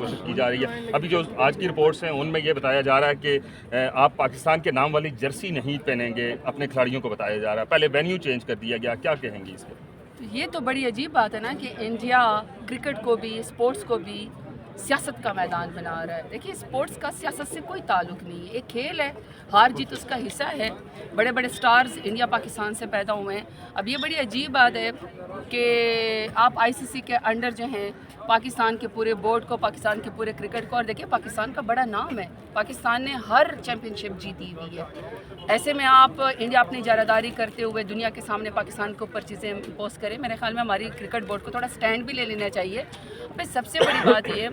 کوشش کی جا رہی ہے. ابھی جو آج کی رپورٹس ہیں ان میں یہ بتایا جا رہا ہے کہ آپ پاکستان کے نام والی جرسی نہیں پہنیں گے, اپنے کھلاڑیوں کو بتایا جا رہا ہے. پہلے وینیو چینج کر دیا گیا, کیا کہیں گے اس پہ؟ یہ تو بڑی عجیب بات ہے نا کہ انڈیا کرکٹ کو بھی اسپورٹس کو بھی سیاست کا میدان بنا رہا ہے. دیکھیے اسپورٹس کا سیاست سے کوئی تعلق نہیں ہے, ایک کھیل ہے, ہار جیت اس کا حصہ ہے. بڑے بڑے سٹارز انڈیا پاکستان سے پیدا ہوئے ہیں. اب یہ بڑی عجیب بات ہے کہ آپ آئی سی سی کے انڈر جو ہیں پاکستان کے پورے بورڈ کو, پاکستان کے پورے کرکٹ کو, اور دیکھیے پاکستان کا بڑا نام ہے, پاکستان نے ہر چیمپئن شپ جیتی ہوئی ہے. ایسے میں آپ انڈیا اپنی جارحداری کرتے ہوئے دنیا کے سامنے پاکستان کے اوپر چیزیں امپوز کریں, میرے خیال میں ہماری کرکٹ بورڈ کو تھوڑا سٹینڈ بھی لے لینا چاہیے. پھر سب سے بڑی بات یہ,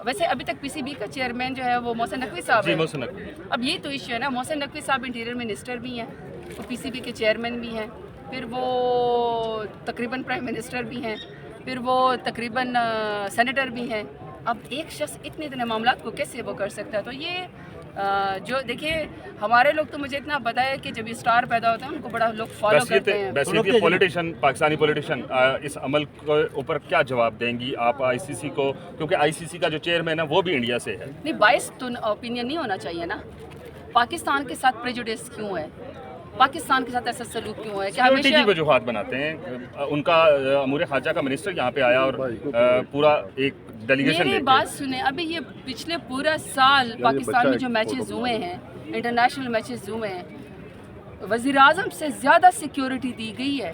ویسے ابھی تک پی سی بی کا چیئرمین جو ہے وہ محسن نقوی صاحب ہے. محسن نقوی. اب یہی تو ایشو ہے نا, محسن نقوی صاحب انٹیریئر منسٹر بھی ہیں, وہ پی سی بی کے چیئرمین بھی ہیں, پھر وہ تقریباً پرائم منسٹر بھی ہیں, پھر وہ تقریباً سینیٹر بھی ہیں. اب ایک شخص اتنے معاملات کو کیسے وہ کر سکتا ہے؟ تو یہ جو دیکھیے ہمارے لوگ تو مجھے اتنا پتہ ہے کہ جب یہ اسٹار پیدا ہوتے ہیں ان کو بڑا لوگ فالو کرتے ہیں. ویسے پولیٹیشین, پاکستانی پولیٹیشین اس عمل کے اوپر کیا جواب دیں گی آپ آئی سی سی کو, کیونکہ آئی سی سی کا جو چیئرمین ہے وہ بھی انڈیا سے ہے. نہیں, بائس تو اوپینین نہیں ہونا چاہیے نا. پاکستان کے ساتھ پریجوڈس کیوں ہے, پاکستان کے ساتھ ایسا سلوک کیوں ہے کہ سیکورٹی کی وجوہات بناتے ہیں. ان کا امور خارجہ کا منسٹر یہاں پہ آیا اور پورا ایک ڈیلیگیشن. میری بات سنیں, ابھی یہ پچھلے پورا سال پاکستان میں جو میچز ہوئے ہیں, انٹرنیشنل میچز ہوئے ہیں, وزیر اعظم سے زیادہ سیکیورٹی دی گئی ہے.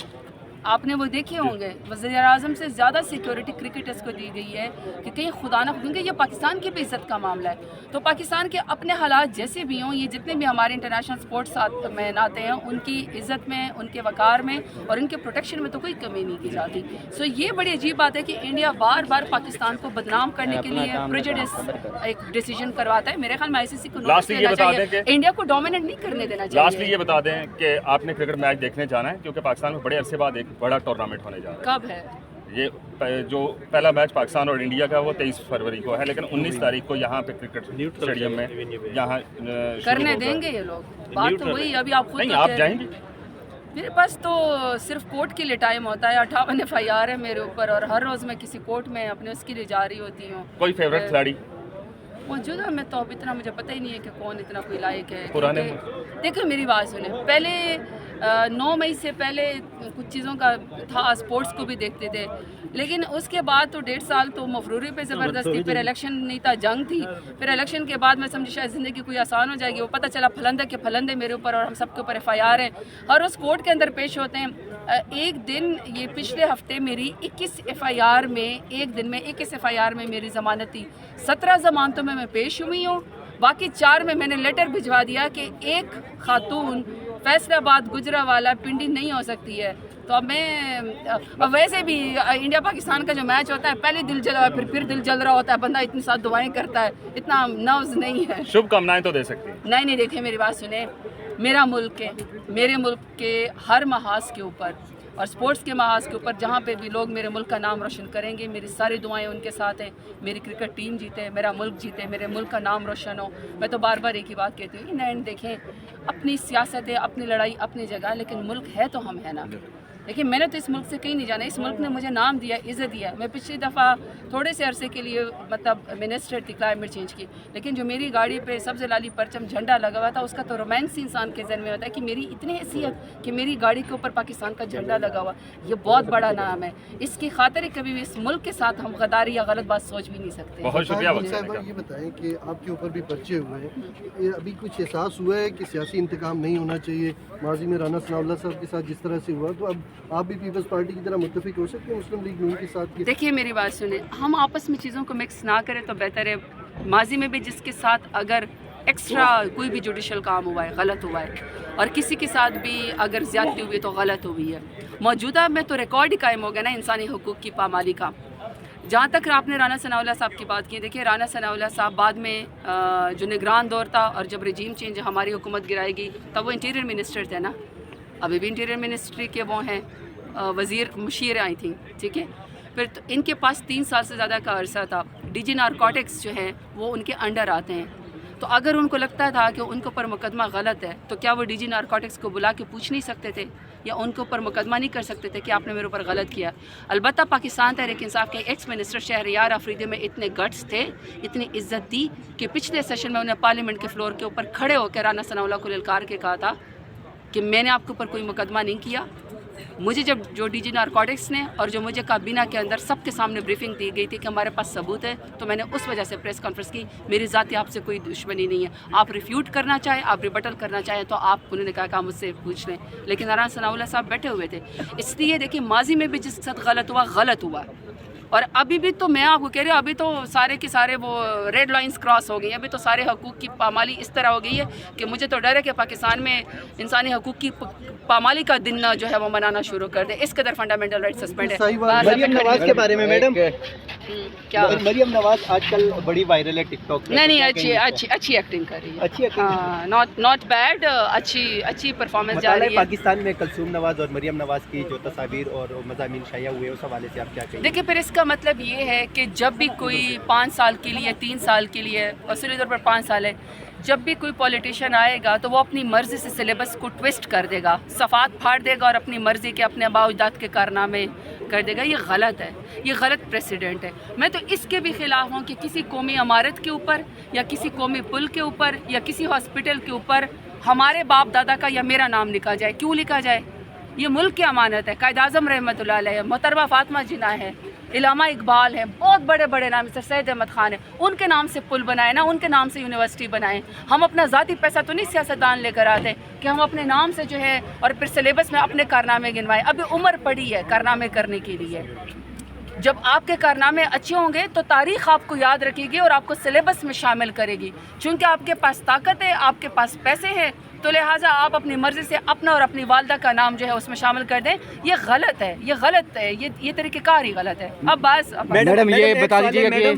آپ نے وہ دیکھے ہوں گے, وزیر اعظم سے زیادہ سیکیورٹی کرکٹرز کو دی گئی ہے کہ کہیں خدا نہ, کیونکہ یہ پاکستان کی بھی عزت کا معاملہ ہے. تو پاکستان کے اپنے حالات جیسے بھی ہوں, یہ جتنے بھی ہمارے انٹرنیشنل اسپورٹس میں آتے ہیں ان کی عزت میں, ان کے وقار میں اور ان کے پروٹیکشن میں تو کوئی کمی نہیں کی جاتی. سو یہ بڑی عجیب بات ہے کہ انڈیا بار بار پاکستان کو بدنام کرنے کے لیے پریجوڈس ایک ڈیسیجن کرواتا ہے. میرے خیال میں آئی سی سی کو نوٹس دینا چاہیے, انڈیا کو ڈومیننٹ نہیں کرنے دینا چاہیے. لاسٹلی یہ بتا دیں کہ آپ نے کرکٹ میچ دیکھنے جانا ہے, کیونکہ پاکستان میں بڑے عرصے بعد ایک بڑا ٹورنامنٹ ہونے جا رہا ہے. کب ہے یہ جو پہلا میچ پاکستان اور انڈیا کا وہ 23 فروری کو ہے, لیکن 19 تاریخ کو یہاں پہ کرکٹ اسٹیڈیم میں یہاں کرنے دیں گے یہ لوگ. بات تو وہی, ابھی آپ خود نہیں, آپ جائیں گے. میرے پاس تو صرف کورٹ کے لیے ٹائم ہوتا ہے. 58 FIR ہے میرے اوپر اور ہر روز میں کسی کورٹ میں اپنے اس کے لیے جا رہی ہوتی ہوں. کوئی فیوریٹ کھلاڑی موجودہ میں تو اب اتنا مجھے پتہ ہی نہیں ہے کہ کون اتنا کوئی لائق ہے. پرانے دیکھو میری بات سنیں, پہلے 9 مئی سے پہلے کچھ چیزوں کا تھا, اسپورٹس کو بھی دیکھتے تھے, لیکن اس کے بعد تو 1.5 سال تو مفروری پہ زبردستی, پھر الیکشن نہیں تھا, جنگ تھی, پھر الیکشن کے بعد میں سمجھی شاید زندگی کوئی آسان ہو جائے گی. وہ پتہ چلا پھلندے کے پھلندے میرے اوپر اور ہم سب کے اوپر FIR ہیں, اور اس کورٹ کے اندر پیش ہوتے ہیں. ایک دن یہ پچھلے ہفتے میری 21 FIR میں, ایک دن میں 21 FIR میں میری ضمانت تھی. 17 ضمانتوں میں پیش ہوئی ہوں, باقی 4 میں نے لیٹر بھجوا دیا کہ ایک خاتون فیصل آباد, گجرانوالہ, پنڈی نہیں ہو سکتی ہے. تو اب میں ویسے بھی انڈیا پاکستان کا جو میچ ہوتا ہے پہلے دل جلا ہے, پھر دل جل رہا ہوتا ہے, بندہ اتنی ساتھ دعائیں کرتا ہے, اتنا نروز نہیں ہے. شبھ کامنائیں تو دے سکتے ہیں. نہیں, دیکھیں میری بات سنیں, میرا ملک ہے, میرے ملک کے ہر محاذ کے اوپر اور سپورٹس کے محاذ کے اوپر جہاں پہ بھی لوگ میرے ملک کا نام روشن کریں گے, میری ساری دعائیں ان کے ساتھ ہیں. میری کرکٹ ٹیم جیتے, میرا ملک جیتے, میرے ملک کا نام روشن ہو. میں تو بار بار ایک ہی بات کہتی ہوں, اینڈ دیکھیں اپنی سیاست ہے, اپنی لڑائی اپنی جگہ, لیکن ملک ہے تو ہم ہے نا. لیکن میں نے تو اس ملک سے کہیں نہیں جانا, اس ملک نے مجھے نام دیا, عزت دیا. میں پچھلی دفعہ تھوڑے سے عرصے کے لیے مطلب منسٹر تھی کلائمیٹ چینج کی, لیکن جو میری گاڑی پہ سبز لالی پرچم جھنڈا لگا ہوا تھا, اس کا تو رومانس انسان کے ذہن میں ہوتا ہے کہ میری اتنی حیثیت کہ میری گاڑی کے اوپر پاکستان کا جھنڈا لگا ہوا, یہ بہت بڑا نام ہے. اس کی خاطر کبھی بھی اس ملک کے ساتھ ہم غداری یا غلط بات سوچ بھی نہیں سکتے. بہت شکریہ. یہ بتائیں کہ آپ کے اوپر بھی پرچے ہوئے ہیں, ابھی کچھ احساس ہوا ہے کہ سیاسی انتقام نہیں ہونا چاہیے؟ ماضی میں رانا ثناء اللہ صاحب کے ساتھ جس طرح سے ہوا, تو اب آپ بھی پیپلز پارٹی کی طرح متفق ہو سکتے ہیں مسلم لیگ نون کے ساتھ؟ دیکھیے میری بات سنیں, ہم آپس میں چیزوں کو مکس نہ کریں تو بہتر ہے. ماضی میں بھی جس کے ساتھ اگر ایکسٹرا کوئی بھی جوڈیشل کام ہوا ہے, غلط ہوا ہے, اور کسی کے ساتھ بھی اگر زیادتی ہوئی تو غلط ہوئی ہے. موجودہ میں تو ریکارڈ ہی قائم ہو گیا نا انسانی حقوق کی پامالی کا. جہاں تک آپ نے رانا ثناء اللہ صاحب کی بات کی, دیکھیے رانا ثناء اللہ صاحب بعد میں جو نگران دور تھا اور جب رجیم چینج ہماری حکومت گرائے گی تب وہ انٹیریئر منسٹر تھے نا, ابھی بھی انٹیریئر منسٹری کے وہ ہیں وزیر مشیر آئی تھیں, ٹھیک ہے. پھر تو ان کے پاس 3 سال سے زیادہ کا عرصہ تھا. ڈی جی نارکوٹکس جو ہیں وہ ان کے انڈر آتے ہیں. تو اگر ان کو لگتا تھا کہ ان کے اوپر مقدمہ غلط ہے تو کیا وہ ڈی جی نارکوٹکس کو بلا کے پوچھ نہیں سکتے تھے یا ان کے اوپر مقدمہ نہیں کر سکتے تھے کہ آپ نے میرے اوپر غلط کیا. البتہ پاکستان تحریک انصاف کے ایکس منسٹر شہریار آفریدی میں اتنے گٹس تھے, اتنی عزت دی کہ پچھلے سیشن میں انہیں پارلیمنٹ کے فلور کے اوپر کھڑے ہو کے رانا ثناء اللہ کو للکار کے کہا تھا کہ میں نے آپ کے اوپر کوئی مقدمہ نہیں کیا. مجھے جب جو ڈی جی نارکوٹکس نے اور جو مجھے کابینہ کے اندر سب کے سامنے بریفنگ دی گئی تھی کہ ہمارے پاس ثبوت ہے, تو میں نے اس وجہ سے پریس کانفرنس کی. میری ذاتی آپ سے کوئی دشمنی نہیں ہے. آپ ریفیوٹ کرنا چاہیں, آپ ریبٹل کرنا چاہیں تو آپ, انہوں نے کہا کہ آپ مجھ سے پوچھ لیں. لیکن رانا ثناء اللہ صاحب بیٹھے ہوئے تھے. اس لیے دیکھیں ماضی میں بھی جس کے ساتھ غلط ہوا اور ابھی بھی تو میں آپ کو کہہ رہی ہوں, ابھی تو سارے کے سارے وہ ریڈ لائنز کراس ہو گئی ہیں. ابھی تو سارے حقوق کی پامالی اس طرح ہو گئی ہے کہ مجھے تو ڈر ہے کہ پاکستان میں انسانی حقوق کی پامالی کا دن جو ہے وہ منانا شروع کر دے. اس قدر فنڈامنٹل رائٹ سسپینڈ ہے. مریم نواز کے بارے میں میڈم, کیا مریم نواز آج کل بڑی وائرل ہے ٹک ٹاک پہ. نہیں اچھی ایکٹنگ کر رہی ہے. اچھی ناٹ بیڈ, اچھی پرفارمنس جا رہی ہے. پاکستان میں کلثوم نواز اور مریم نواز کی جو تصاویر اور مضامین شائع ہوئے اس حوالے سے آپ کیا کہیں؟ دیکھیں پھر اس کا مطلب یہ ہے کہ جب بھی کوئی 5 سال کے لیے 3 سال کے لیے, اصولی طور پر 5 سال ہے, جب بھی کوئی پولیٹیشین آئے گا تو وہ اپنی مرضی سے سلیبس کو ٹویسٹ کر دے گا, صفحات پھاڑ دے گا اور اپنی مرضی کے اپنے آباء و اجداد کے کارنامے کر دے گا. یہ غلط ہے, یہ غلط پریسیڈنٹ ہے. میں تو اس کے بھی خلاف ہوں کہ کسی قومی عمارت کے اوپر یا کسی قومی پل کے اوپر یا کسی ہاسپٹل کے اوپر ہمارے باپ دادا کا یا میرا نام لکھا جائے. کیوں لکھا جائے؟ یہ ملک کی امانت ہے. قائد اعظم رحمۃ اللہ علیہ, محترمہ فاطمہ جناح ہے, علامہ اقبال ہے, بہت بڑے بڑے نام سے سید احمد خان ہے, ان کے نام سے پل بنائے نا, ان کے نام سے یونیورسٹی بنائے. ہم اپنا ذاتی پیسہ تو نہیں سیاستدان لے کر آتے کہ ہم اپنے نام سے جو ہے اور پھر سلیبس میں اپنے کارنامے گنوائیں. ابھی عمر پڑی ہے کارنامے کرنے کے لیے. جب آپ کے کارنامے اچھے ہوں گے تو تاریخ آپ کو یاد رکھے گی اور آپ کو سلیبس میں شامل کرے گی. چونکہ آپ کے پاس طاقت ہے, آپ کے پاس پیسے ہیں, تو لہٰذا آپ اپنی مرضی سے اپنا اور اپنی والدہ کا نام جو ہے اس میں شامل کر دیں. یہ غلط ہے, یہ غلط ہے, یہ طریقہ کار ہی غلط ہے. اب بس میڈم یہ بتا دیجیے کہ